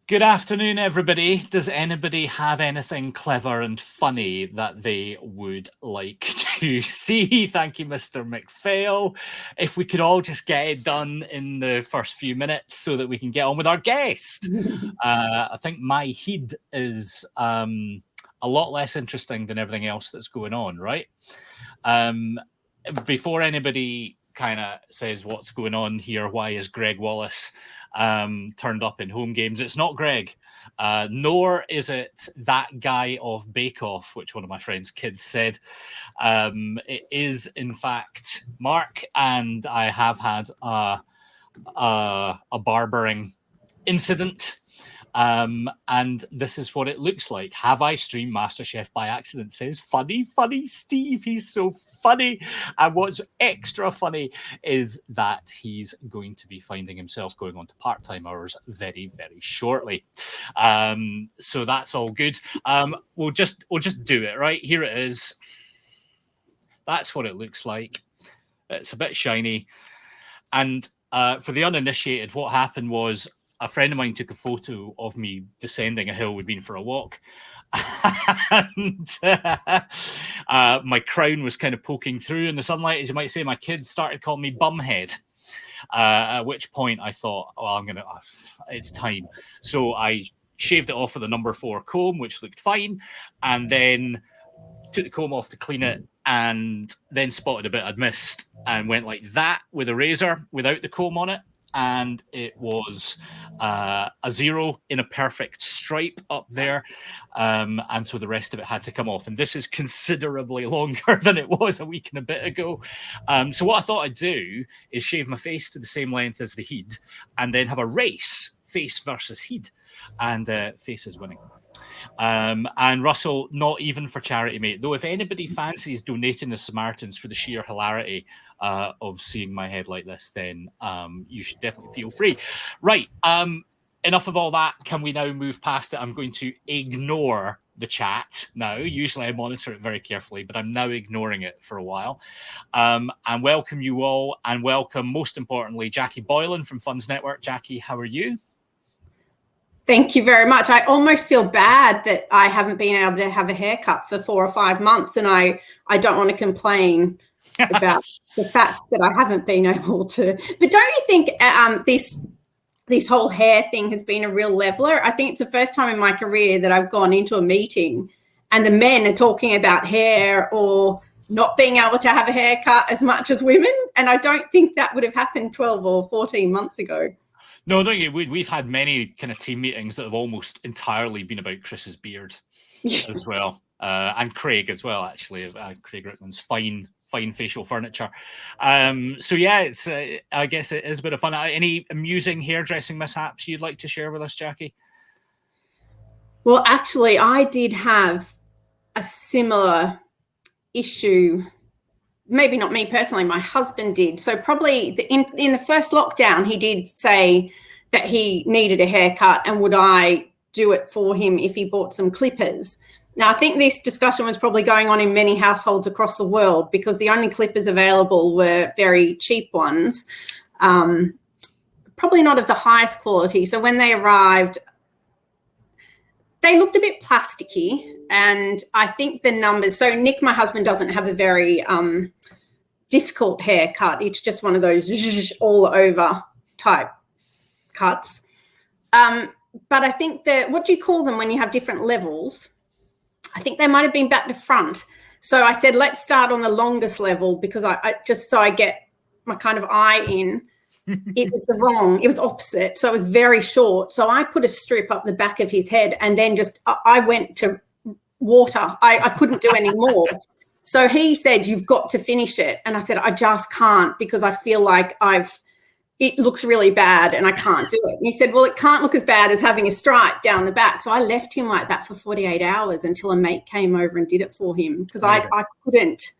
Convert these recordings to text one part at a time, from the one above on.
Good afternoon, everybody. Does anybody have anything clever and funny that they would like to see? Thank you, Mr. McPhail. If we could all just get it done in the first few minutes so that we can get on with our guest. I think my head is a lot less interesting than everything else that's going on, right? Before anybody kind of says what's going on here, why is Greg Wallace turned up in HomeGames? It's not Greg, nor is it that guy of Bake Off, which one of my friend's kids said. It is, in fact, Mark, and I have had a barbering incident. And this is what it looks like. Have I streamed MasterChef by accident? Says funny Steve. He's so funny. And what's extra funny is that he's going to be finding himself going on to part-time hours very, very shortly. So that's all good. We'll just do it, right? Here it is. That's what it looks like. It's a bit shiny. And for the uninitiated, what happened was a friend of mine took a photo of me descending a hill we'd been for a walk. And my crown was kind of poking through in the sunlight, as you might say. My kids started calling me Bumhead. At which point I thought, oh, it's time. So I shaved it off with a number 4 comb, which looked fine, and then took the comb off to clean it, and then spotted a bit I'd missed and went like that with a razor without the comb on it. And it was a 0 in a perfect stripe up there. And so the rest of it had to come off. And this is considerably longer than it was a week and a bit ago. So what I thought I'd do is shave my face to the same length as the head and then have a race, face versus head. And face is winning. And Russell, not even for charity, mate. Though if anybody fancies donating the Samaritans for the sheer hilarity of seeing my head like this, then you should definitely feel free. Right. Enough of all that. Can we now move past it? I'm going to ignore the chat now. Usually I monitor it very carefully, but I'm now ignoring it for a while. And welcome you all, and welcome, most importantly, Jackie Boylan from Funds Network. Jackie, how are you? Thank you very much. I almost feel bad that I haven't been able to have a haircut for 4 or 5 months, and I don't want to complain about the fact that I haven't been able to. But don't you think this whole hair thing has been a real leveler? I think it's the first time in my career that I've gone into a meeting and the men are talking about hair or not being able to have a haircut as much as women, and I don't think that would have happened 12 or 14 months ago. No, don't you? We've had many kind of team meetings that have almost entirely been about Chris's beard as well, and Craig as well. Actually, Craig Rickman's fine facial furniture. So yeah, it's I guess it is a bit of fun. Any amusing hairdressing mishaps you'd like to share with us, Jackie? Well, actually, I did have a similar issue. Maybe not me personally, my husband did. So probably in the first lockdown, he did say that he needed a haircut and would I do it for him if he bought some clippers. Now, I think this discussion was probably going on in many households across the world because the only clippers available were very cheap ones, probably not of the highest quality. So when they arrived, they looked a bit plasticky, and I think the numbers, so Nick, my husband, doesn't have a very difficult haircut. It's just one of those all over type cuts. But I think that, what do you call them when you have different levels? I think they might have been back to front. So I said, let's start on the longest level because I just so I get my kind of eye in. It was opposite. So it was very short. So I put a strip up the back of his head and then I went to water. I couldn't do any more. So he said, you've got to finish it. And I said, I just can't because I feel like it looks really bad and I can't do it. And he said, well, it can't look as bad as having a stripe down the back. So I left him like that for 48 hours until a mate came over and did it for him because I couldn't.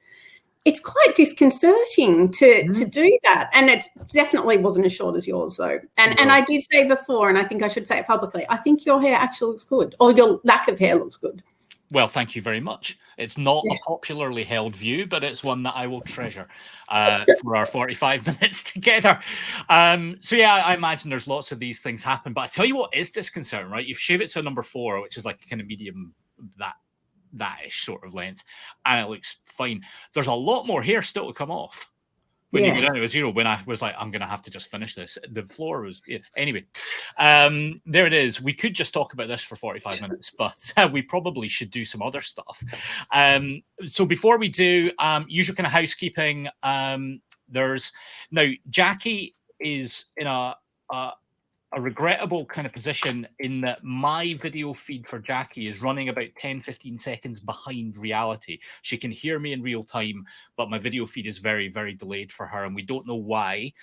It's quite disconcerting to do that. And it definitely wasn't as short as yours, though. And I did say before, and I think I should say it publicly, I think your hair actually looks good, or your lack of hair looks good. Well, thank you very much. It's not Yes. a popularly held view, but it's one that I will treasure for our 45 minutes together. So yeah, I imagine there's lots of these things happen. But I tell you what is disconcerting, right? You've shaved it to a number 4, which is like a kind of medium that-ish sort of length, and it looks fine. There's a lot more hair still to come off. When you go down to a 0, when I was like, I'm going to have to just finish this, the floor was... Yeah. Anyway, there it is. We could just talk about this for 45 minutes, but we probably should do some other stuff. So before we do, usual kind of housekeeping, there's... Now, Jackie is in a regrettable kind of position in that my video feed for Jackie is running about 10-15 seconds behind reality. She can hear me in real time, but my video feed is very, very delayed for her, and we don't know why.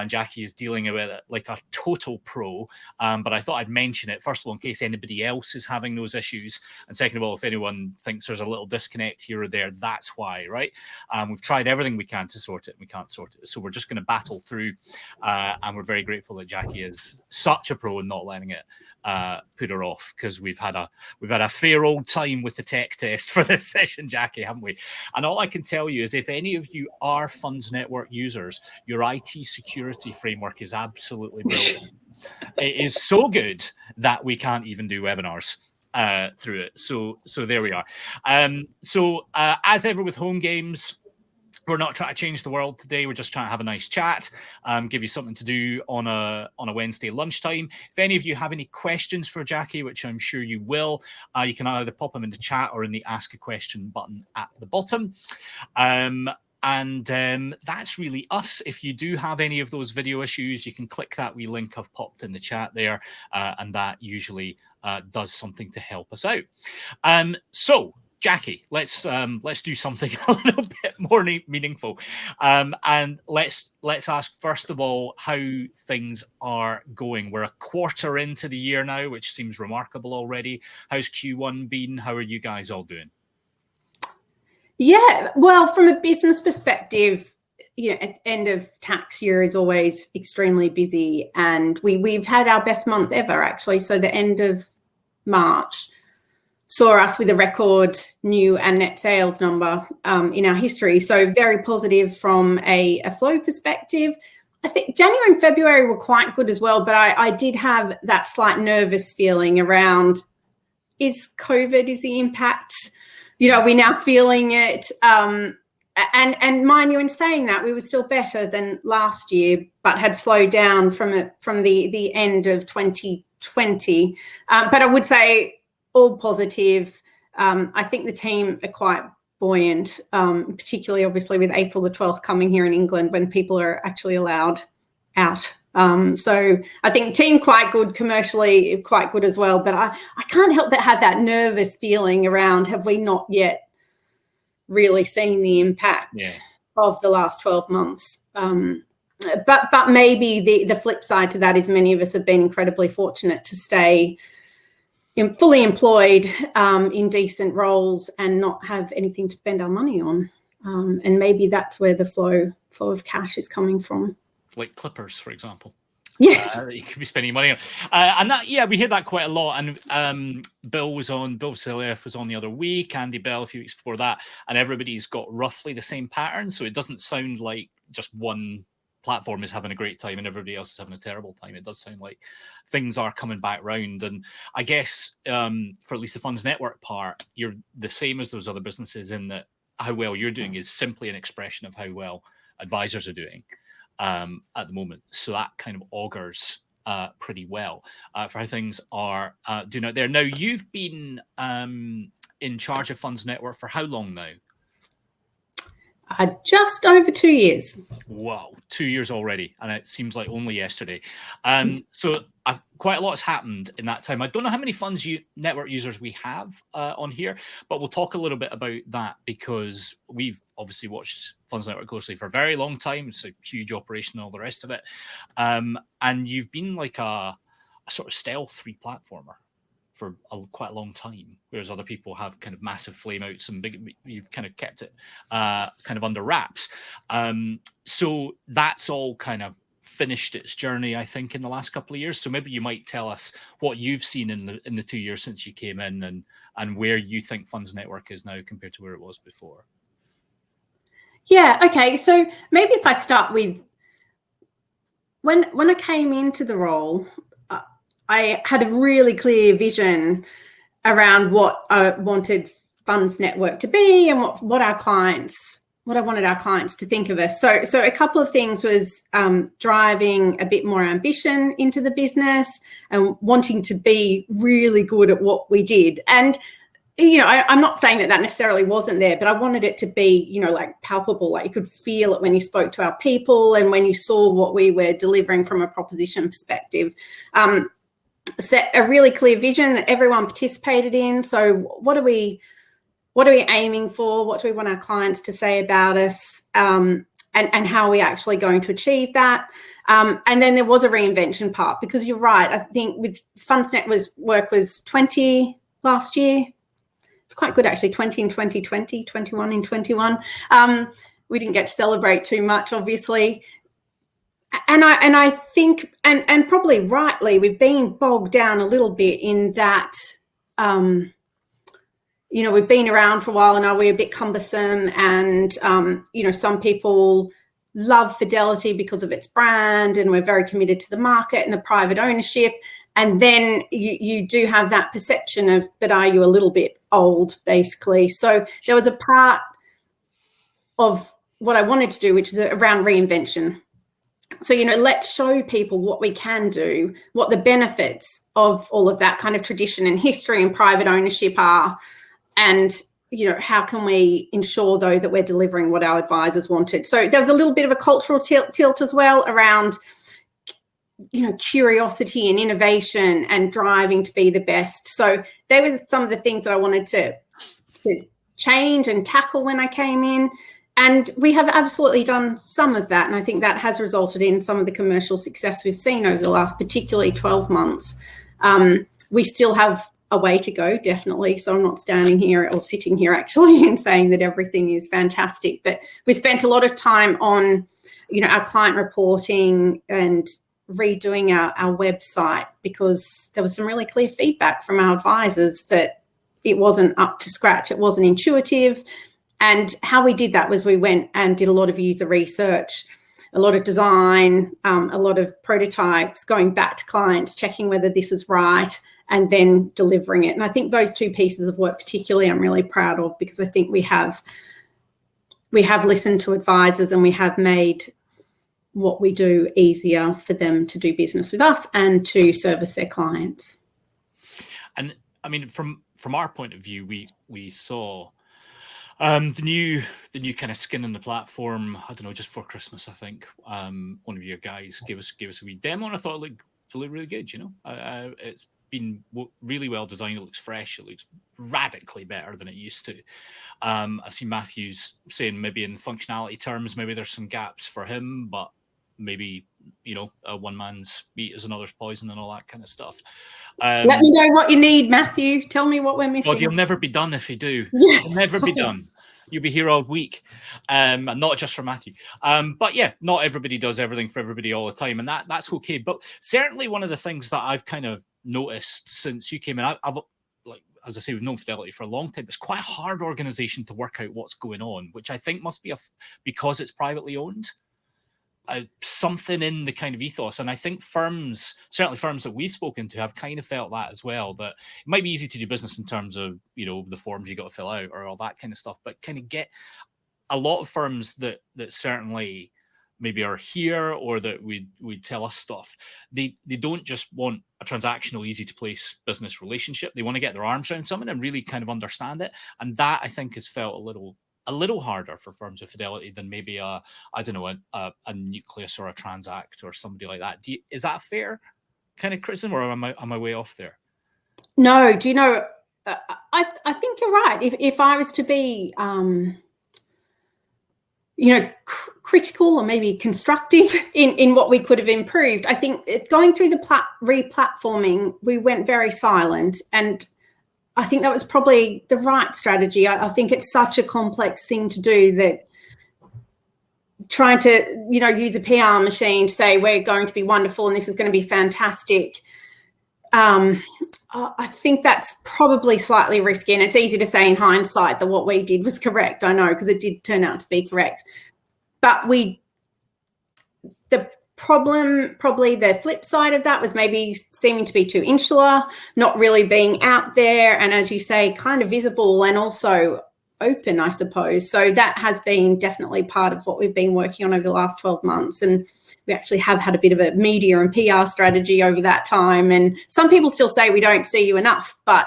Jackie is dealing with it like a total pro, but I thought I'd mention it, first of all, in case anybody else is having those issues, and second of all, if anyone thinks there's a little disconnect here or there, that's why, right? We've tried everything we can to sort it, and we can't sort it, so we're just going to battle through, and we're very grateful that Jackie is such a pro and not letting it put her off, because we've had a fair old time with the tech test for this session, Jackie, haven't we? And all I can tell you is, if any of you are Funds Network users, your IT security framework is absolutely brilliant. It is so good that we can't even do webinars through it. So there we are. As ever with HomeGames, we're not trying to change the world today. We're just trying to have a nice chat, give you something to do on a Wednesday lunchtime. If any of you have any questions for Jackie, which I'm sure you will, you can either pop them in the chat or in the Ask a Question button at the bottom. That's really us. If you do have any of those video issues, you can click that wee link I've popped in the chat there, and that usually does something to help us out. So Jackie, let's do something a little bit more meaningful, and let's ask first of all how things are going. We're a quarter into the year now, which seems remarkable already. How's Q1 been? How are you guys all doing? Yeah, well, from a business perspective, at end of tax year is always extremely busy, and we've had our best month ever, actually. So the end of March saw us with a record new and net sales number in our history. So very positive from a flow perspective. I think January and February were quite good as well, but I did have that slight nervous feeling around, is the impact, are we now feeling it? And mind you, in saying that, we were still better than last year, but had slowed down from the end of 2020. But I would say, all positive. I think the team are quite buoyant, particularly obviously with April the 12th coming here in England, when people are actually allowed out. So I think team quite good, commercially quite good as well. But I can't help but have that nervous feeling around, have we not yet really seen the impact of the last 12 months? But maybe the flip side to that is many of us have been incredibly fortunate to stay fully employed in decent roles and not have anything to spend our money on. And maybe that's where the flow of cash is coming from. Like clippers, for example. Yes. You could be spending money on. And that, we hear that quite a lot. And Bill Vasiliev was on the other week, Andy Bell a few weeks before that, and everybody's got roughly the same pattern. So it doesn't sound like just one platform is having a great time and everybody else is having a terrible time. It does sound like things are coming back round. And I guess for at least the Funds Network part, you're the same as those other businesses in that how well you're doing is simply an expression of how well advisors are doing at the moment. So that kind of augurs pretty well for how things are doing out there. Now, you've been in charge of Funds Network for how long now? Just over 2 years. Wow, 2 years already, and it seems like only yesterday. So quite a lot has happened in that time. I don't know how many Funds Network users we have on here, but we'll talk a little bit about that, because we've obviously watched Funds Network closely for a very long time. It's a huge operation and all the rest of it. And you've been like a sort of stealth replatformer for quite a long time, whereas other people have kind of massive flame outs and you've kind of kept it kind of under wraps. So that's all kind of finished its journey, I think, in the last couple of years. So maybe you might tell us what you've seen in the 2 years since you came in, and where you think Funds Network is now compared to where it was before. Yeah, okay. So maybe if I start with when I came into the role, I had a really clear vision around what I wanted Funds Network to be and what I wanted our clients to think of us. So a couple of things was driving a bit more ambition into the business and wanting to be really good at what we did. And I'm not saying that necessarily wasn't there, but I wanted it to be, like palpable, like you could feel it when you spoke to our people and when you saw what we were delivering from a proposition perspective. Set a really clear vision that everyone participated in. So what are we aiming for? What do we want our clients to say about us? And how are we actually going to achieve that? And then there was a reinvention part, because you're right. I think with Funds Network was 20 last year. It's quite good, actually, 20 in 2020, 21 in 21. We didn't get to celebrate too much, obviously. And I think, and probably rightly, we've been bogged down a little bit in that, we've been around for a while and are we a bit cumbersome? And, some people love Fidelity because of its brand, and we're very committed to the market and the private ownership. And then you do have that perception of, but are you a little bit old, basically? So there was a part of what I wanted to do, which is around reinvention. So, let's show people what we can do, what the benefits of all of that kind of tradition and history and private ownership are. And, how can we ensure, though, that we're delivering what our advisors wanted? So there was a little bit of a cultural tilt as well around, curiosity and innovation and driving to be the best. So they were some of the things that I wanted to change and tackle when I came in. And we have absolutely done some of that. And I think that has resulted in some of the commercial success we've seen over the last, particularly 12 months. We still have a way to go, definitely. So I'm not standing here or sitting here actually and saying that everything is fantastic. But we spent a lot of time on, our client reporting and redoing our website, because there was some really clear feedback from our advisors that it wasn't up to scratch. It wasn't intuitive. And how we did that was we went and did a lot of user research, a lot of design, a lot of prototypes, going back to clients, checking whether this was right, and then delivering it. And I think those two pieces of work particularly I'm really proud of, because I think we have listened to advisors and we have made what we do easier for them to do business with us and to service their clients. And I mean, from our point of view, we saw the new kind of skin in the platform. I don't know, just before Christmas, I think one of your guys gave us a wee demo, and I thought it looked really good. It's been really well designed. It looks fresh. It looks radically better than it used to. I see Matthew's saying maybe in functionality terms, maybe there's some gaps for him, but maybe one man's meat is another's poison and all that kind of stuff. Let me know what you need, Matthew. Tell me what we're missing. God, you'll never be done if you do. Yeah. You'll never be done. You'll be here all week. And not just for Matthew. But yeah, not everybody does everything for everybody all the time, and that's okay. But certainly one of the things that I've kind of noticed since you came in, I've like, as I say, we've known Fidelity for a long time. It's quite a hard organization to work out what's going on, which I think must be because it's privately owned. Something in the kind of ethos, and I think certainly firms that we've spoken to have kind of felt that as well, that it might be easy to do business in terms of the forms you got to fill out or all that kind of stuff, but kind of get a lot of firms that certainly maybe are here or that we'd tell us stuff, they don't just want a transactional, easy to place business relationship. They want to get their arms around something and really kind of understand it, and that I think has felt a little harder for firms of Fidelity than maybe a Nucleus or a Transact or somebody like that. Is that fair kind of criticism, or am I way off there? No, do you know, I think you're right. If I was to be, critical or maybe constructive in what we could have improved, I think going through the re-platforming, we went very silent, and I think that was probably the right strategy. I think it's such a complex thing to do that trying to, use a PR machine to say we're going to be wonderful and this is going to be fantastic. I think that's probably slightly risky, and it's easy to say in hindsight that what we did was correct. I know, because it did turn out to be correct. But the problem, probably the flip side of that, was maybe seeming to be too insular, not really being out there, and as you say, kind of visible and also open, I suppose. So that has been definitely part of what we've been working on over the last 12 months. And we actually have had a bit of a media and PR strategy over that time. And some people still say we don't see you enough, but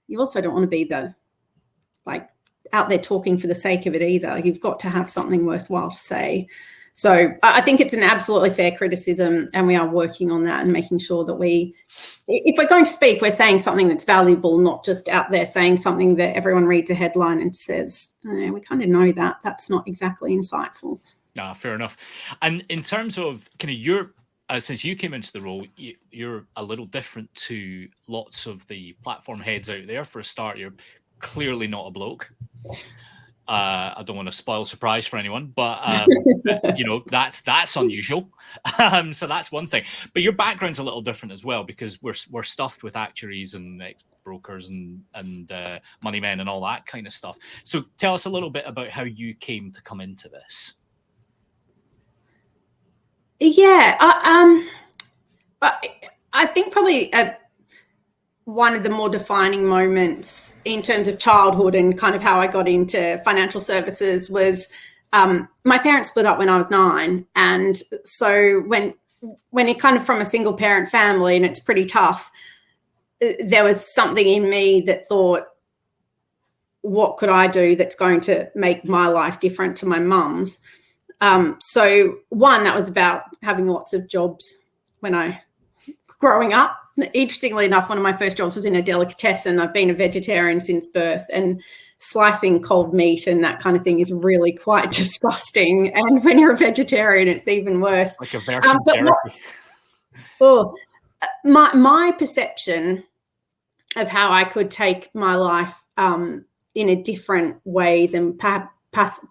you also don't want to be out there talking for the sake of it either. You've got to have something worthwhile to say. So I think it's an absolutely fair criticism, and we are working on that and making sure that if we're going to speak, we're saying something that's valuable, not just out there saying something that everyone reads a headline and says, we kind of know that. That's not exactly insightful. Fair enough. And in terms of kind of since you came into the role, you're a little different to lots of the platform heads out there. For a start, you're clearly not a bloke. I don't want to spoil surprise for anyone, but that's unusual. So that's one thing. But your background's a little different as well, because we're stuffed with actuaries and brokers and money men and all that kind of stuff. So tell us a little bit about how you came to come into this. Yeah, I think probably one of the more defining moments in terms of childhood and kind of how I got into financial services was my parents split up when I was 9. And so when it kind of from a single parent family, and it's pretty tough, there was something in me that thought, what could I do that's going to make my life different to my mum's? So one, that was about having lots of jobs growing up. Interestingly enough, one of my first jobs was in a delicatessen. I've been a vegetarian since birth, and slicing cold meat and that kind of thing is really quite disgusting. And when you're a vegetarian, it's even worse. Like a version therapy. My perception of how I could take my life in a different way than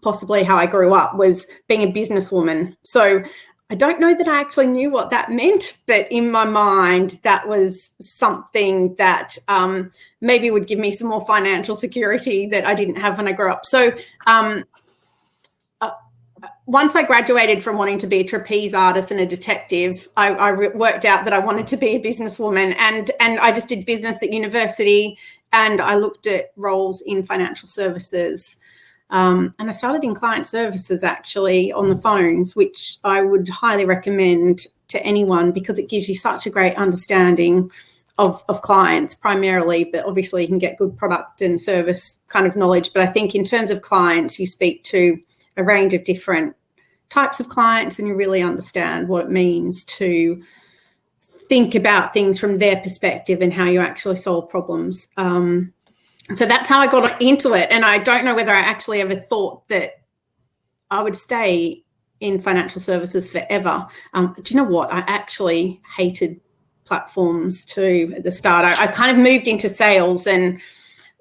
possibly how I grew up was being a businesswoman. So I don't know that I actually knew what that meant, but in my mind, that was something that maybe would give me some more financial security that I didn't have when I grew up. So once I graduated from wanting to be a trapeze artist and a detective, I worked out that I wanted to be a businesswoman, and I just did business at university, and I looked at roles in financial services. And I started in client services actually on the phones, which I would highly recommend to anyone because it gives you such a great understanding of clients primarily, but obviously you can get good product and service kind of knowledge. But I think in terms of clients, you speak to a range of different types of clients and you really understand what it means to think about things from their perspective and how you actually solve problems. So that's how I got into it. And I don't know whether I actually ever thought that I would stay in financial services forever. Do you know what? I actually hated platforms too at the start. I kind of moved into sales and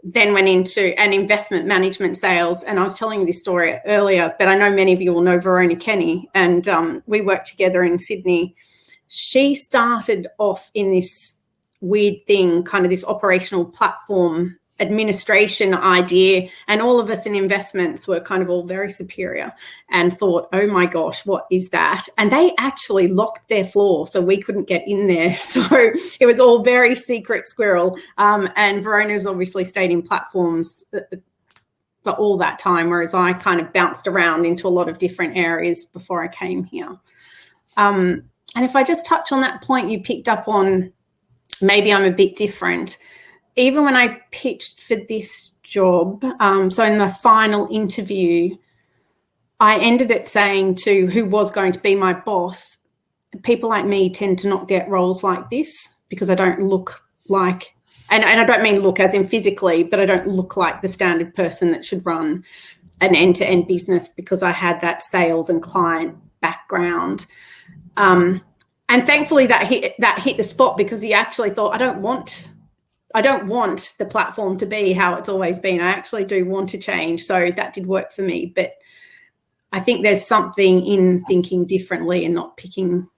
then went into an investment management sales. And I was telling you this story earlier, but I know many of you will know Verona Kenny, and we worked together in Sydney. She started off in this weird thing, kind of this operational platform administration idea, and all of us in investments were kind of all very superior and thought, oh my gosh, what is that? And they actually locked their floor so we couldn't get in there. So it was all very secret squirrel. And Verona's obviously stayed in platforms for all that time, whereas I kind of bounced around into a lot of different areas before I came here. And if I just touch on that point you picked up on, maybe I'm a bit different. Even when I pitched for this job, so in the final interview, I ended it saying to who was going to be my boss, people like me tend to not get roles like this because I don't look like, and I don't mean look as in physically, but I don't look like the standard person that should run an end-to-end business because I had that sales and client background. And thankfully that hit the spot because he actually thought, I don't want the platform to be how it's always been. I actually do want to change. So that did work for me. But I think there's something in thinking differently and not picking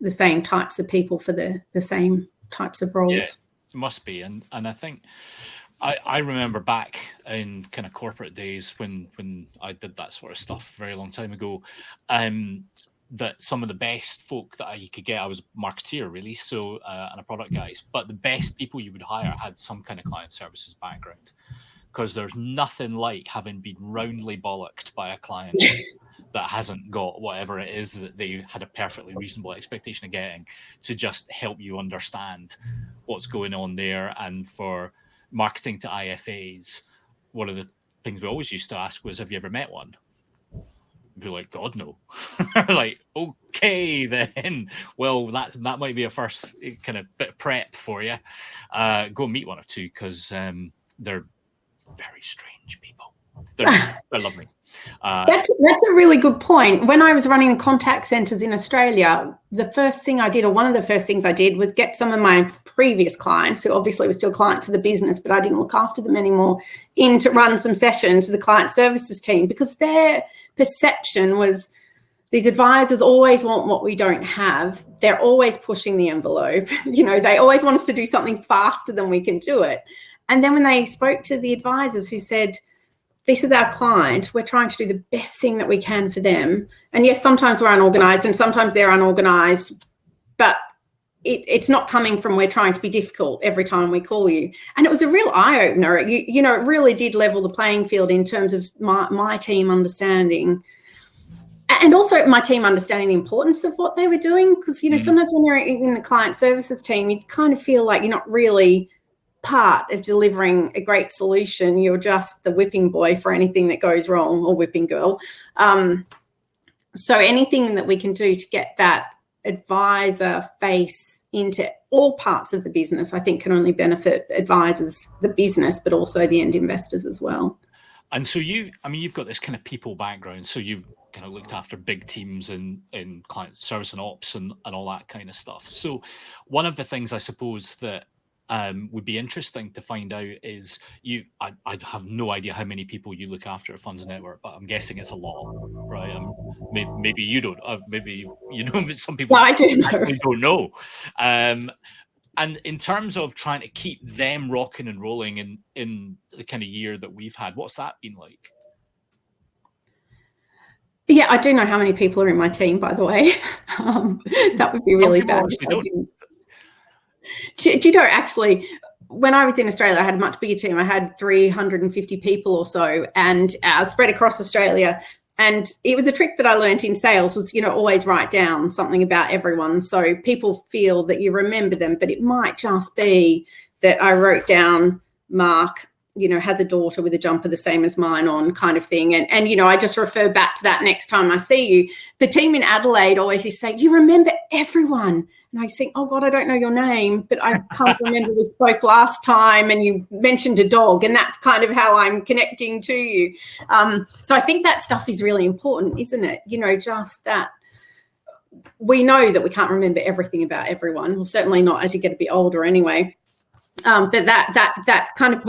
the same types of people for the same types of roles. Yeah, it must be. And I think I remember back in kind of corporate days when I did that sort of stuff a very long time ago, that some of the best folk that you could get, I was a marketeer really, so and a product guys, but the best people you would hire had some kind of client services background, because there's nothing like having been roundly bollocked by a client that hasn't got whatever it is that they had a perfectly reasonable expectation of getting, to just help you understand what's going on there. And for marketing to IFAs, one of the things we always used to ask was, have you ever met one? Be like, God, no. Like, okay, then. Well, that might be a first kind of bit of prep for you. Go meet one or two, because they're very strange people. They're lovely. That's a really good point. When I was running the contact centres in Australia, the first thing I did, or one of the first things I did, was get some of my previous clients, who obviously were still clients of the business, but I didn't look after them anymore, in to run some sessions with the client services team, because their perception was these advisors always want what we don't have. They're always pushing the envelope. They always want us to do something faster than we can do it. And then when they spoke to the advisors who said, this is our client, we're trying to do the best thing that we can for them. And yes, sometimes we're unorganized and sometimes they're unorganized, but it's not coming from we're trying to be difficult every time we call you. And it was a real eye-opener. It really did level the playing field in terms of my team understanding, and also my team understanding the importance of what they were doing. Because, sometimes when you're in the client services team, you kind of feel like you're not really part of delivering a great solution. You're just the whipping boy for anything that goes wrong, or whipping girl. So anything that we can do to get that advisor face into all parts of the business, I think, can only benefit advisors, the business, but also the end investors as well. And so you've got this kind of people background. So you've kind of looked after big teams in client service and ops and all that kind of stuff. So one of the things I suppose that would be interesting to find out is I have no idea how many people you look after at Funds Network, but I'm guessing it's a lot, right? Maybe you don't. Maybe some people. I do know. Actually don't know. And in terms of trying to keep them rocking and rolling in the kind of year that we've had, what's that been like? Yeah, I do know how many people are in my team, by the way. That would be really bad. Do you know, actually, when I was in Australia, I had a much bigger team. I had 350 people or so, and spread across Australia. And it was a trick that I learned in sales was, always write down something about everyone, so people feel that you remember them. But it might just be that I wrote down Mark, has a daughter with a jumper the same as mine on, kind of thing. And I just refer back to that next time I see you. The team in Adelaide always used to say, you remember everyone. And I think, oh God, I don't know your name, but I can't remember we spoke last time and you mentioned a dog. And that's kind of how I'm connecting to you. So I think that stuff is really important, isn't it? Just that we know that we can't remember everything about everyone. Well, certainly not as you get a bit older anyway. But that kind of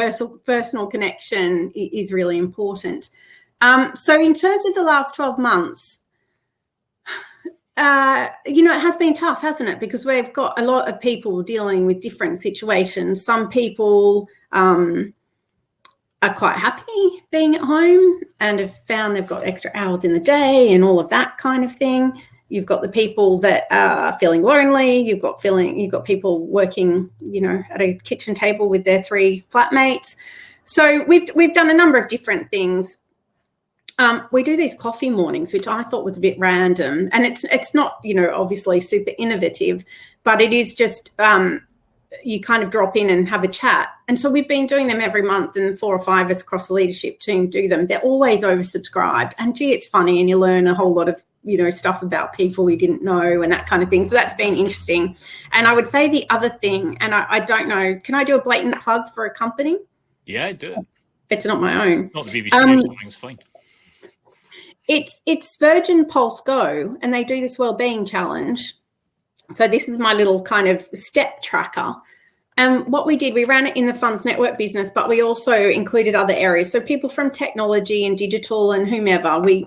personal connection is really important. So in terms of the last 12 months, it has been tough, hasn't it? Because we've got a lot of people dealing with different situations. Some people are quite happy being at home and have found they've got extra hours in the day and all of that kind of thing. You've got the people that are feeling lonely. You've got people working, at a kitchen table with their 3 flatmates. So we've done a number of different things. We do these coffee mornings, which I thought was a bit random, and it's not, obviously super innovative, but it is just you kind of drop in and have a chat. And so we've been doing them every month, and 4 or 5 of us across the leadership team do them. They're always oversubscribed, and gee, it's funny, and you learn a whole lot of stuff about people we didn't know and that kind of thing. So that's been interesting. And I would say the other thing, and I don't know, can I do a blatant plug for a company? Yeah, do it. It's not my own. Not the BBC or something. It's fine. It's Virgin Pulse Go, and they do this wellbeing challenge. So this is my little kind of step tracker. And what we did, we ran it in the funds network business, but we also included other areas. So people from technology and digital and whomever, we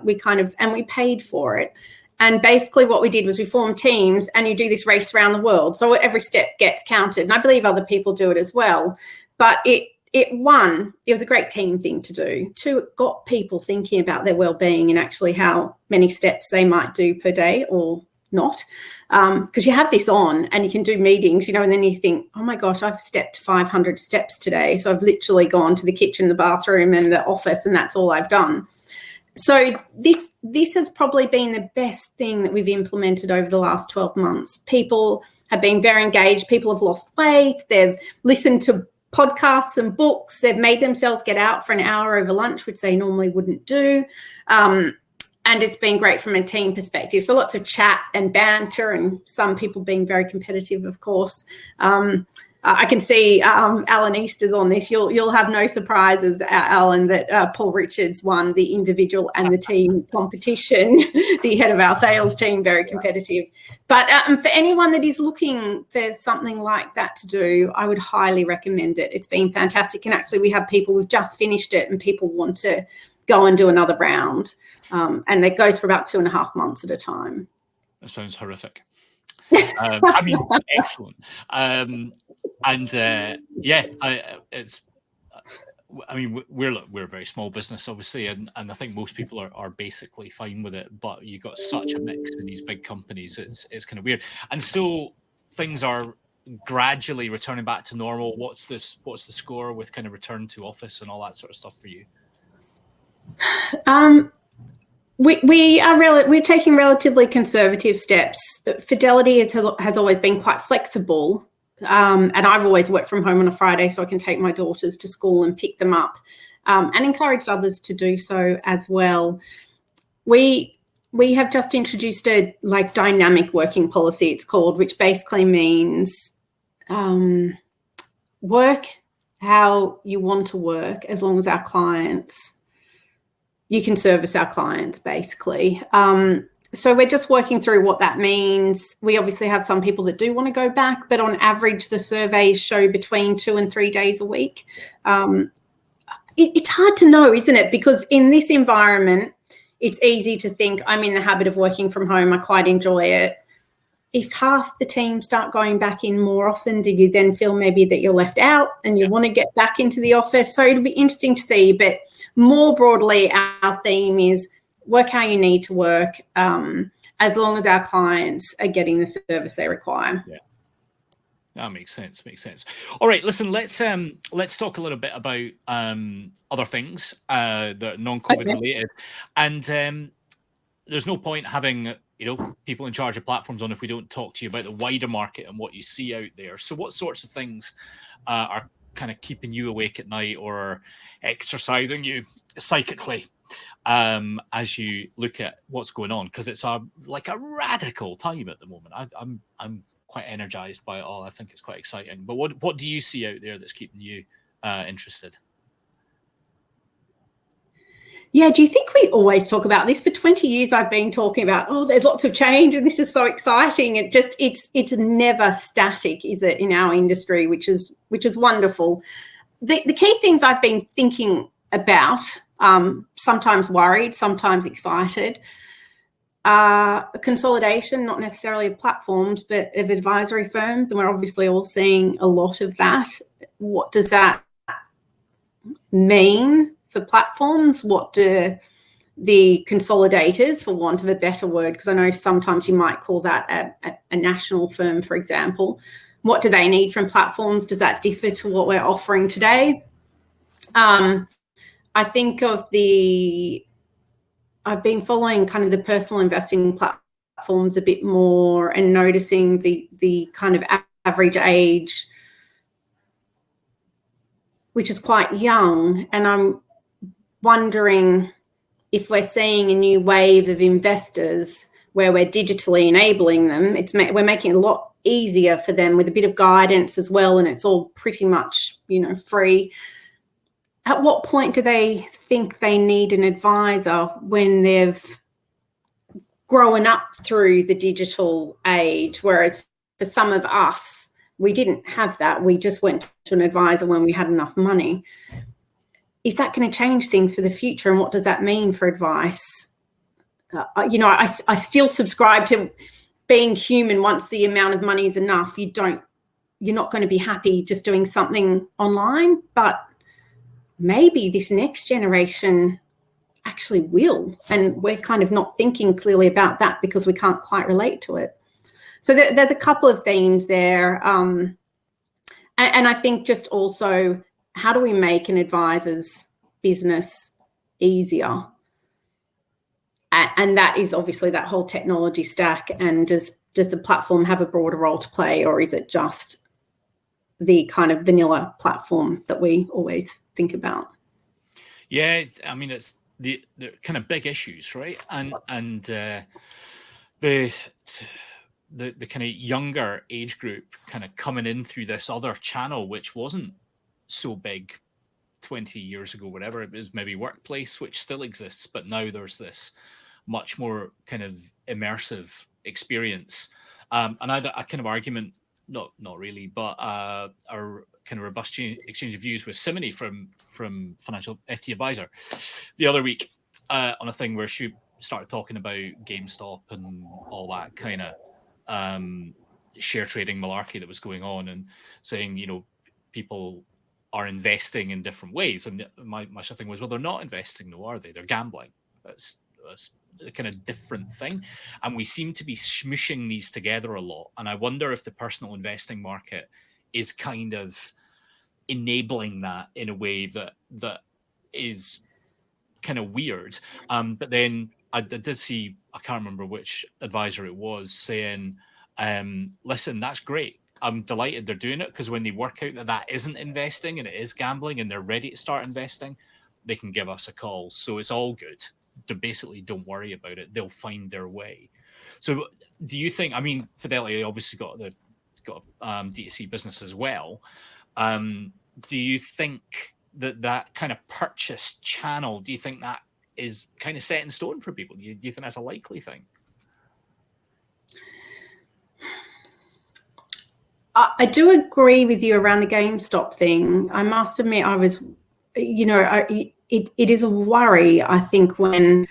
paid for it. And basically what we did was we formed teams, and you do this race around the world. So every step gets counted. And I believe other people do it as well. But it was a great team thing to do. Two, it got people thinking about their well-being and actually how many steps they might do per day or not. Because you have this on and you can do meetings, and then you think, oh my gosh, I've stepped 500 steps today. So I've literally gone to the kitchen, the bathroom and the office, and that's all I've done. So this has probably been the best thing that we've implemented over the last 12 months. People have been very engaged. People have lost weight. They've listened to podcasts and books. They've made themselves get out for an hour over lunch, which they normally wouldn't do. And it's been great from a team perspective. So lots of chat and banter, and some people being very competitive, of course. I can see Alan Easter's on this. You'll have no surprises, Alan, that Paul Richards won the individual and the team competition. The head of our sales team, very competitive. But for anyone that is looking for something like that to do, I would highly recommend it. It's been fantastic. And actually we have people, we've just finished it and people want to go and do another round. And it goes for about 2.5 months at a time. That sounds horrific. Excellent. We're a very small business, obviously, and I think most people are basically fine with it. But you got such a mix in these big companies; it's kind of weird. And so things are gradually returning back to normal. What's the score with kind of return to office and all that sort of stuff for you? We're taking relatively conservative steps. Fidelity has always been quite flexible, and I've always worked from home on a Friday, so I can take my daughters to school and pick them up, and encourage others to do so as well. We have just introduced a dynamic working policy, it's called, which basically means work how you want to work as long as you can service our clients, basically. So we're just working through what that means. We obviously have some people that do want to go back, but on average, the surveys show between 2 and 3 days a week. It's hard to know, isn't it? Because in this environment, it's easy to think, I'm in the habit of working from home, I quite enjoy it. If half the team start going back in more often, do you then feel maybe that you're left out and you want to get back into the office? So it'll be interesting to see. But more broadly, our theme is work how you need to work, as long as our clients are getting the service they require. Yeah. That makes sense. All right, listen, let's talk a little bit about other things that are non-COVID related. And there's no point having people in charge of platforms on if we don't talk to you about the wider market and what you see out there. So what sorts of things are kind of keeping you awake at night or exercising you psychically as you look at what's going on? Because it's a radical time at the moment. I'm quite energized by it all. I think it's quite exciting. But what do you see out there that's keeping you interested? Yeah, do you think we always talk about this? For 20 years, I've been talking about, there's lots of change and this is so exciting. It's never static, is it, in our industry, which is wonderful. The key things I've been thinking about, sometimes worried, sometimes excited, consolidation, not necessarily of platforms, but of advisory firms. And we're obviously all seeing a lot of that. What does that mean for platforms? What do the consolidators, for want of a better word, because I know sometimes you might call that a national firm, for example, what do they need from platforms? Does that differ to what we're offering today? I think I've been following kind of the personal investing platforms a bit more and noticing the kind of average age, which is quite young. And I'm wondering if we're seeing a new wave of investors where we're digitally enabling them. We're making it a lot easier for them with a bit of guidance as well, and it's all pretty much free. At what point do they think they need an advisor when they've grown up through the digital age? Whereas for some of us, we didn't have that. We just went to an advisor when we had enough money. Is that going to change things for the future? And what does that mean for advice? I still subscribe to being human. Once the amount of money is enough, you're not going to be happy just doing something online. But maybe this next generation actually will. And we're kind of not thinking clearly about that because we can't quite relate to it. So there's a couple of themes there. And I think just also, how do we make an advisor's business easier? And that is obviously that whole technology stack. And does the platform have a broader role to play, or is it just the kind of vanilla platform that we always think about? Yeah, I mean, it's the kind of big issues, right? And the kind of younger age group kind of coming in through this other channel, which wasn't so big 20 years ago, whatever it was, maybe workplace, which still exists, but now there's this much more kind of immersive experience. And I had a kind of argument, not really, but our kind of robust exchange of views with Simony from Financial FT Advisor the other week on a thing where she started talking about GameStop and all that kind of share trading malarkey that was going on, and saying, people are investing in different ways. And my sort of thing was, well, they're not investing, though, are they? They're gambling. That's a kind of different thing. And we seem to be smooshing these together a lot. And I wonder if the personal investing market is kind of enabling that in a way that is kind of weird. But then I did see, I can't remember which advisor it was, saying, listen, that's great. I'm delighted they're doing it, because when they work out that isn't investing and it is gambling and they're ready to start investing, they can give us a call. So it's all good. Basically, don't worry about it. They'll find their way. So do you think, I mean, Fidelity obviously got D2C business as well. Do you think that kind of purchase channel, do you think that is kind of set in stone for people? Do you think that's a likely thing? I do agree with you around the GameStop thing. I must admit, I was, it is a worry, I think, when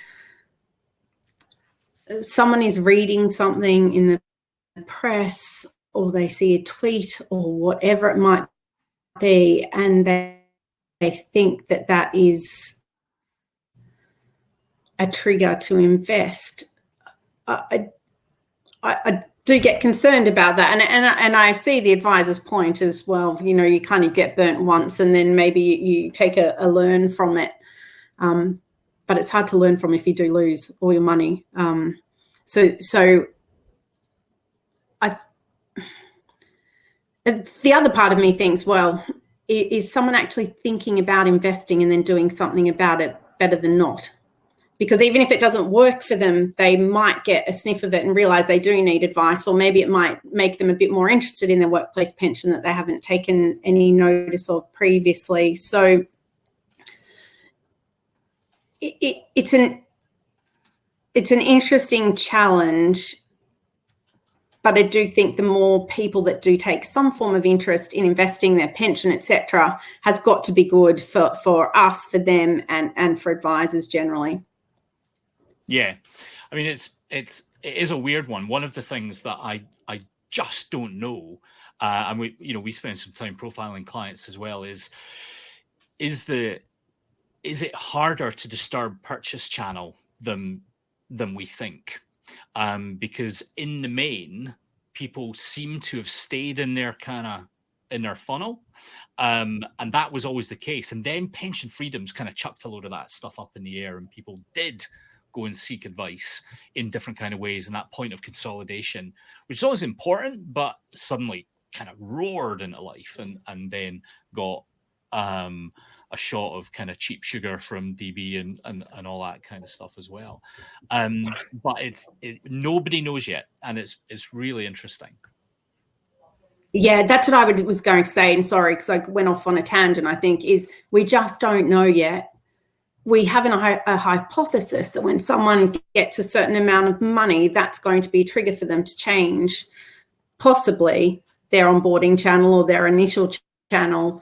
someone is reading something in the press, or they see a tweet or whatever it might be, and they think that is a trigger to invest. I do get concerned about that, and I see the advisor's point as well. You kind of get burnt once, and then maybe you take a learn from it. But it's hard to learn from if you do lose all your money. So the other part of me thinks, well, is someone actually thinking about investing and then doing something about it better than not? Because even if it doesn't work for them, they might get a sniff of it and realize they do need advice, or maybe it might make them a bit more interested in their workplace pension that they haven't taken any notice of previously. So it's an interesting challenge, but I do think the more people that do take some form of interest in investing their pension, etc., has got to be good for us, for them, and for advisors generally. Yeah, I mean, it is a weird one. One of the things that I just don't know, and we spend some time profiling clients as well, is it harder to disturb purchase channel than we think, because in the main, people seem to have stayed in their funnel, and that was always the case. And then pension freedoms kind of chucked a load of that stuff up in the air, and people did go and seek advice in different kind of ways. And that point of consolidation, which is always important, but suddenly kind of roared into life, and then got a shot of kind of cheap sugar from DB and all that kind of stuff as well. But nobody knows yet, and it's really interesting. Yeah, that's what I was going to say. And sorry, because I went off on a tangent, I think, is we just don't know yet. We have a hypothesis that when someone gets a certain amount of money, that's going to be a trigger for them to change, possibly. their onboarding channel or their initial channel.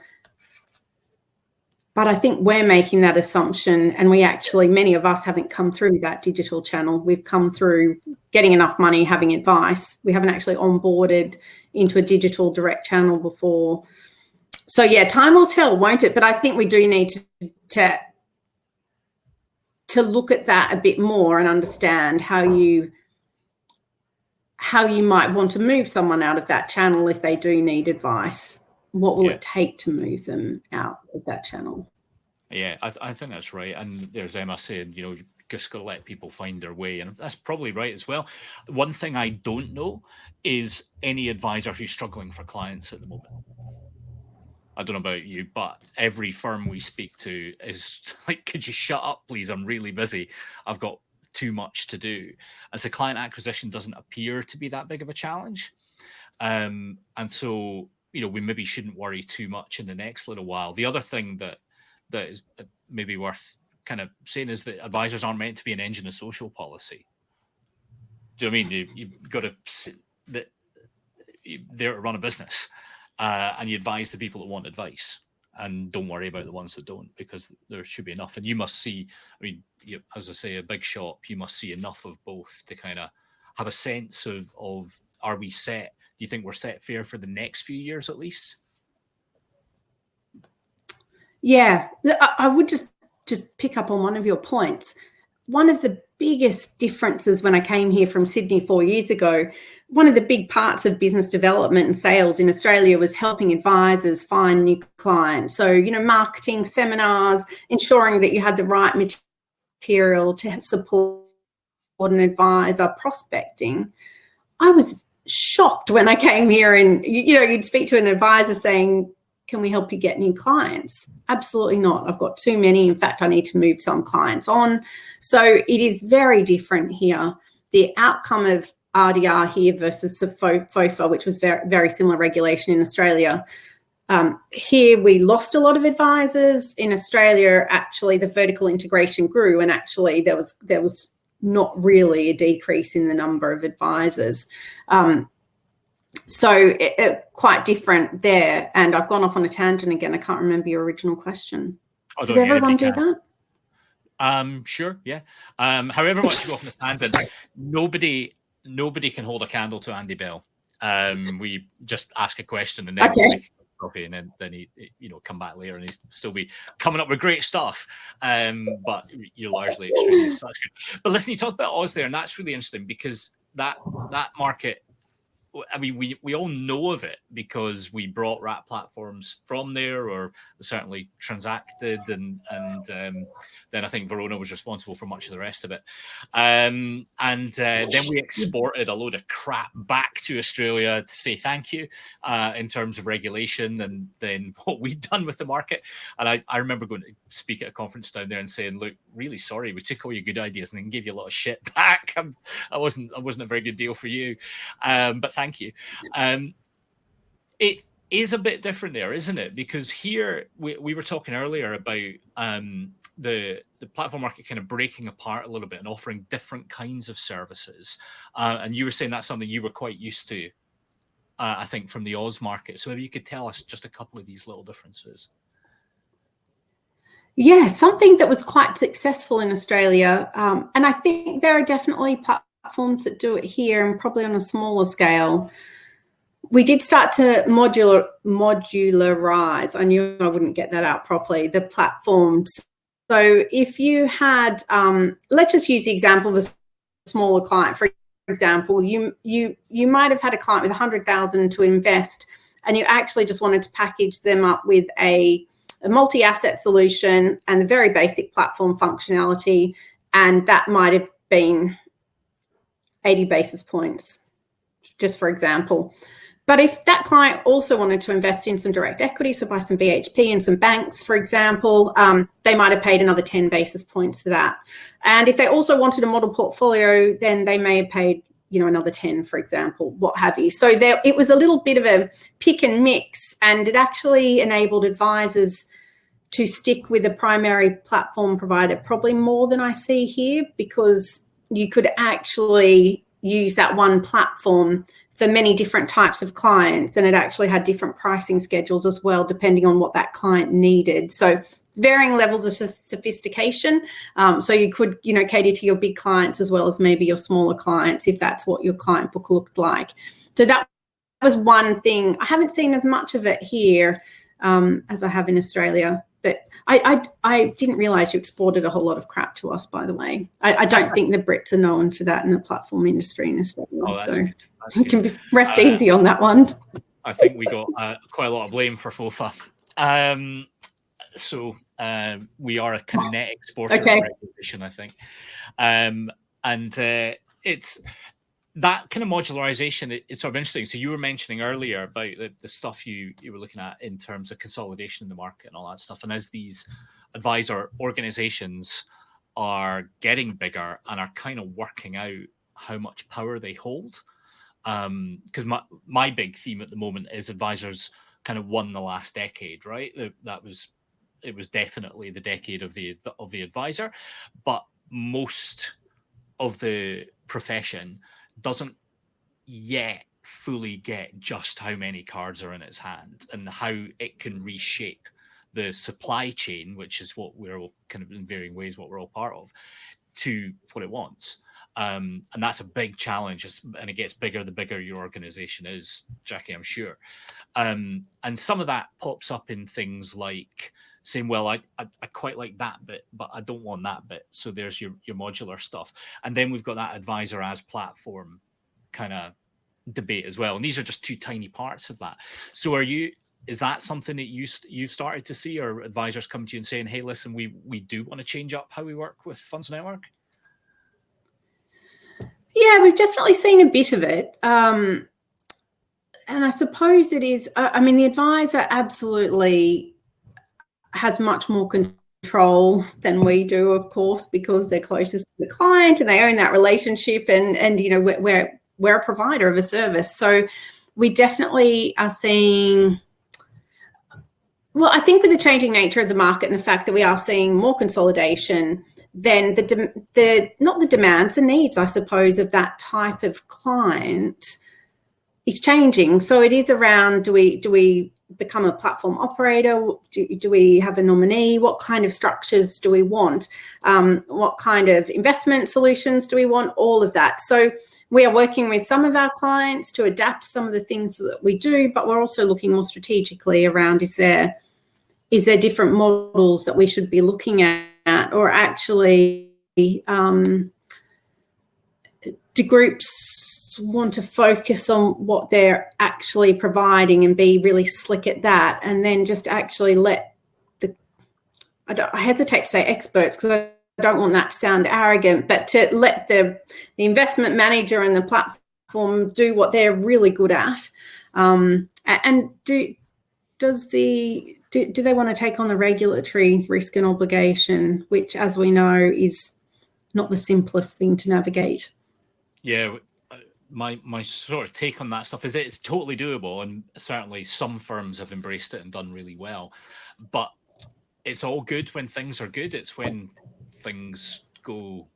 But I think we're making that assumption, and many of us haven't come through that digital channel. We've come through getting enough money, having advice. We haven't actually onboarded into a digital direct channel before. So yeah, time will tell, won't it? But I think we do need to look at that a bit more and understand how you might want to move someone out of that channel if they do need advice. What will it take to move them out of that channel? Yeah, I think that's right. And there's Emma saying, you just got to let people find their way. And that's probably right as well. One thing I don't know is any advisor who's struggling for clients at the moment. I don't know about you, but every firm we speak to is like, could you shut up, please? I'm really busy. I've got too much to do. As a client acquisition doesn't appear to be that big of a challenge. And so, we maybe shouldn't worry too much in the next little while. The other thing that is maybe worth kind of saying is that advisors aren't meant to be an engine of social policy. Do you know what I mean? You've got to you're there to run a business, and you advise the people that want advice, and don't worry about the ones that don't, because there should be enough. And you must see, as I say, a big shop, you must see enough of both to kind of have a sense of are we set? Do you think we're set fair for the next few years at least? Yeah, I would just pick up on one of your points. One of the biggest differences when I came here from Sydney 4 years ago, one of the big parts of business development and sales in Australia was helping advisors find new clients. So, marketing, seminars, ensuring that you had the right material to support an advisor, prospecting. I was shocked when I came here and, you'd speak to an advisor saying, can we help you get new clients? Absolutely not. I've got too many. In fact, I need to move some clients on. So it is very different here. The outcome of RDR here versus the FOFA, which was very, very similar regulation in Australia. Here we lost a lot of advisors. In Australia, actually, the vertical integration grew, and actually there was not really a decrease in the number of advisors. So quite different there. And I've gone off on a tangent again. I can't remember your original question. Does everyone do that? Sure, yeah. However much you go off on a tangent, nobody can hold a candle to Andy Bell. We just ask a question and then we'll make coffee, and then he come back later and he'll still be coming up with great stuff. But you're largely extremely so that's good. But listen, you talked about Oz there, and that's really interesting because that market, I mean, we all know of it because we brought wrap platforms from there, or certainly transacted, and then I think Verona was responsible for much of the rest of it. And then we exported a load of crap back to Australia to say thank you in terms of regulation, and then what we'd done with the market. And I remember going to speak at a conference down there and saying, look, really sorry, we took all your good ideas and then gave you a lot of shit back. I wasn't a very good deal for you. But thank you. It is a bit different there, isn't it? Because here we were talking earlier about the platform market kind of breaking apart a little bit and offering different kinds of services. And you were saying that's something you were quite used to, I think, from the Oz market. So maybe you could tell us just a couple of these little differences. Yeah, something that was quite successful in Australia. And I think there are definitely platforms that do it here and probably on a smaller scale. We did start to modularize. I knew I wouldn't get that out properly, the platforms. So if you had, let's just use the example of a smaller client. For example, you might have had a client with 100,000 to invest, and you actually just wanted to package them up with a multi-asset solution and the very basic platform functionality, and that might have been 80 basis points, just for example. But if that client also wanted to invest in some direct equity, so buy some BHP and some banks, for example, they might have paid another 10 basis points for that. And if they also wanted a model portfolio, then they may have paid, another 10, for example, what have you. So it was a little bit of a pick and mix, and it actually enabled advisors to stick with a primary platform provider, probably more than I see here, because you could actually use that one platform for many different types of clients, and it actually had different pricing schedules as well, depending on what that client needed. So varying levels of sophistication. So you could, cater to your big clients as well as maybe your smaller clients, if that's what your client book looked like. So that was one thing. I haven't seen as much of it here as I have in Australia. But I didn't realise you exported a whole lot of crap to us, by the way. I don't think the Brits are known for that in the platform industry in Australia. Oh, that's so good. you can rest easy on that one. I think we got quite a lot of blame for FOFA. So we are a net exporter of regulation, I think. And it's that kind of modularisation. It's sort of interesting. So you were mentioning earlier about the stuff you were looking at in terms of consolidation in the market and all that stuff. And as these advisor organizations are getting bigger and are kind of working out how much power they hold, because my big theme at the moment is advisors kind of won the last decade, right? It was definitely the decade of the advisor, but most of the profession doesn't yet fully get just how many cards are in its hand and how it can reshape the supply chain, which is what we're all kind of in varying ways what we're all part of, to what it wants. And that's a big challenge, and it gets bigger the bigger your organization is, Jackie, I'm sure. And some of that pops up in things like saying, well, I quite like that bit, but I don't want that bit. So there's your modular stuff. And then we've got that advisor as platform kind of debate as well. And these are just two tiny parts of that. So is that something that you've started to see, or advisors come to you and saying, hey, listen, we do want to change up how we work with Funds Network? Yeah, we've definitely seen a bit of it. And I suppose it is, the advisor absolutely has much more control than we do, of course, because they're closest to the client and they own that relationship, and we're a provider of a service. So we definitely are seeing, well, I think with the changing nature of the market and the fact that we are seeing more consolidation, then not the demands, the needs, I suppose, of that type of client is changing. So it is around, do we become a platform operator? Do we have a nominee? What kind of structures do we want? What kind of investment solutions do we want? All of that. So we are working with some of our clients to adapt some of the things that we do, but we're also looking more strategically around, is there different models that we should be looking at, or actually do groups want to focus on what they're actually providing and be really slick at that, and then just actually let I hesitate to say experts because I don't want that to sound arrogant, but to let the investment manager and the platform do what they're really good at. And do they want to take on the regulatory risk and obligation, which, as we know, is not the simplest thing to navigate? Yeah. My sort of take on that stuff is it's totally doable, and certainly some firms have embraced it and done really well. But it's all good when things are good. It's when things go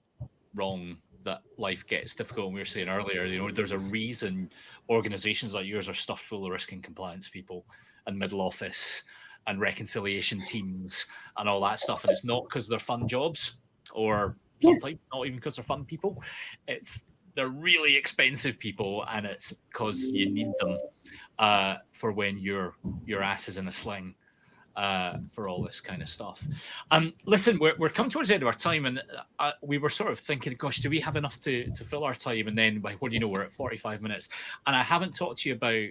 wrong that life gets difficult. And we were saying earlier, there's a reason organizations like yours are stuffed full of risk and compliance people and middle office and reconciliation teams and all that stuff. And it's not because they're fun jobs, or sometimes not even because they're fun people. They're really expensive people, and it's because you need them for when your ass is in a sling for all this kind of stuff. Listen, we're coming towards the end of our time, and we were sort of thinking, gosh, do we have enough to fill our time? And then, what do you know, we're at 45 minutes. And I haven't talked to you about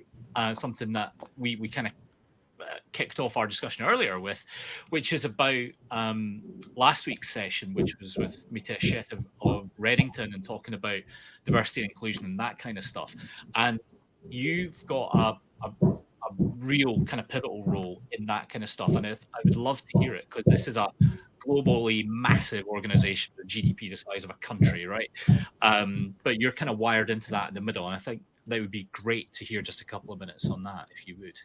something that we kind of kicked off our discussion earlier with, which is about last week's session, which was with Mita Sheth of Reddington, and talking about diversity and inclusion and that kind of stuff. And you've got a real kind of pivotal role in that kind of stuff, and I would love to hear it, because this is a globally massive organization with GDP the size of a country, right? But you're kind of wired into that in the middle, and I think that would be great to hear just a couple of minutes on that, if you would.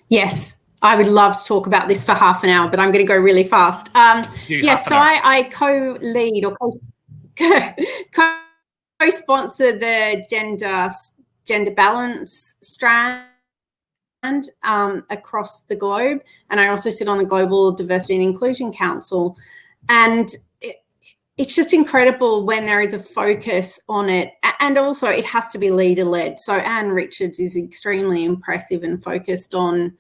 Yes, I would love to talk about this for half an hour, but I'm going to go really fast. I co-lead or co-sponsor the gender balance strand across the globe, and I also sit on the Global Diversity and Inclusion Council. And it's just incredible when there is a focus on it, and also it has to be leader-led. So Anne Richards is extremely impressive and focused on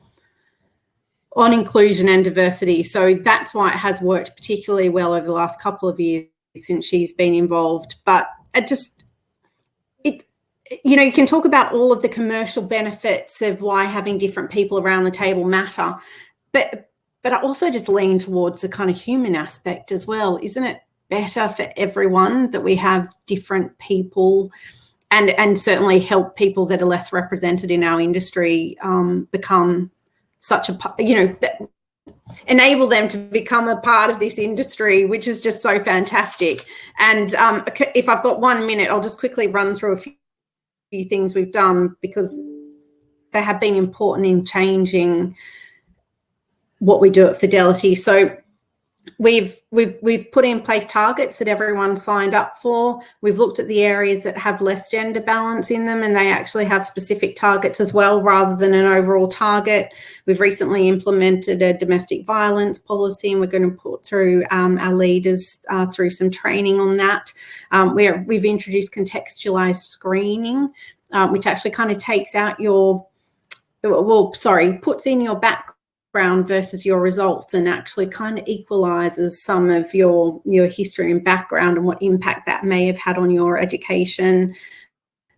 inclusion and diversity. So that's why it has worked particularly well over the last couple of years since she's been involved. But you can talk about all of the commercial benefits of why having different people around the table matter, but I also just lean towards the kind of human aspect as well. Isn't it better for everyone that we have different people, and certainly help people that are less represented in our industry become such a, enable them to become a part of this industry, which is just so fantastic. And if I've got 1 minute, I'll just quickly run through a few things we've done, because they have been important in changing what we do at Fidelity. So we've put in place targets that everyone signed up for. We've looked at the areas that have less gender balance in them, and they actually have specific targets as well, rather than an overall target. We've recently implemented a domestic violence policy, and we're going to put through our leaders through some training on that. We've introduced contextualized screening, which actually kind of takes out puts in your background versus your results, and actually kind of equalizes some of your history and background and what impact that may have had on your education.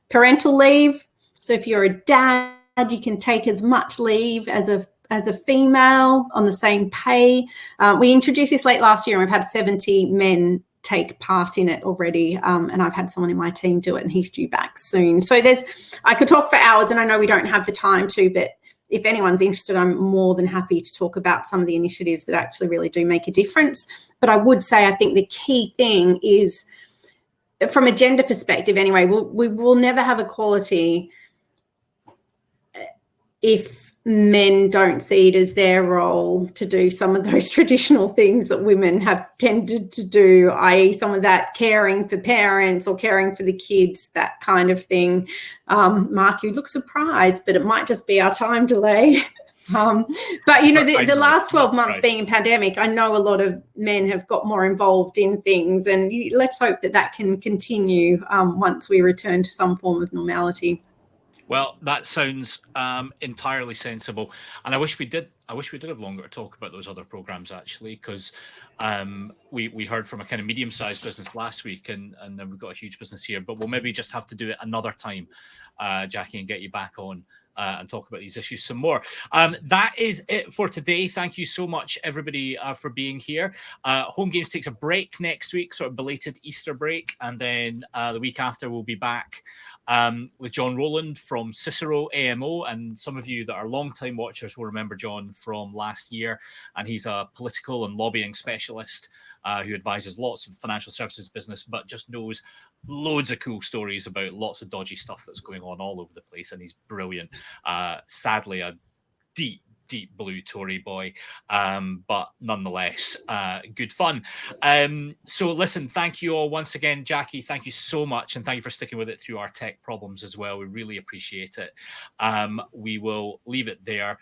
Parental leave. So if you're a dad, you can take as much leave as a female on the same pay. We introduced this late last year, and we've had 70 men take part in it already, and I've had someone in my team do it, and he's due back soon. So I could talk for hours, and I know we don't have the time to, but if anyone's interested, I'm more than happy to talk about some of the initiatives that actually really do make a difference. But I would say I think the key thing is, from a gender perspective anyway, we will never have equality if men don't see it as their role to do some of those traditional things that women have tended to do, i.e. some of that caring for parents or caring for the kids, that kind of thing. Mark, you look surprised, but it might just be our time delay. But, the last 12 months being in pandemic, I know a lot of men have got more involved in things, and let's hope that can continue once we return to some form of normality. Well, that sounds entirely sensible, and I wish we did have longer to talk about those other programs, actually, because we heard from a kind of medium-sized business last week, and then we've got a huge business here. But we'll maybe just have to do it another time, Jackie, and get you back on and talk about these issues some more. That is it for today. Thank you so much, everybody, for being here. HomeGames takes a break next week, sort of belated Easter break, and then the week after we'll be back with John Rowland from Cicero AMO, and some of you that are long-time watchers will remember John from last year, and he's a political and lobbying specialist who advises lots of financial services business, but just knows loads of cool stories about lots of dodgy stuff that's going on all over the place, and he's brilliant. Sadly, a deep blue Tory boy, but nonetheless good fun. So listen, thank you all once again. Jackie, thank you so much, and thank you for sticking with it through our tech problems as well. We really appreciate it. We will leave it there.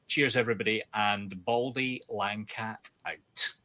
Cheers everybody, and Baldy Langcat out.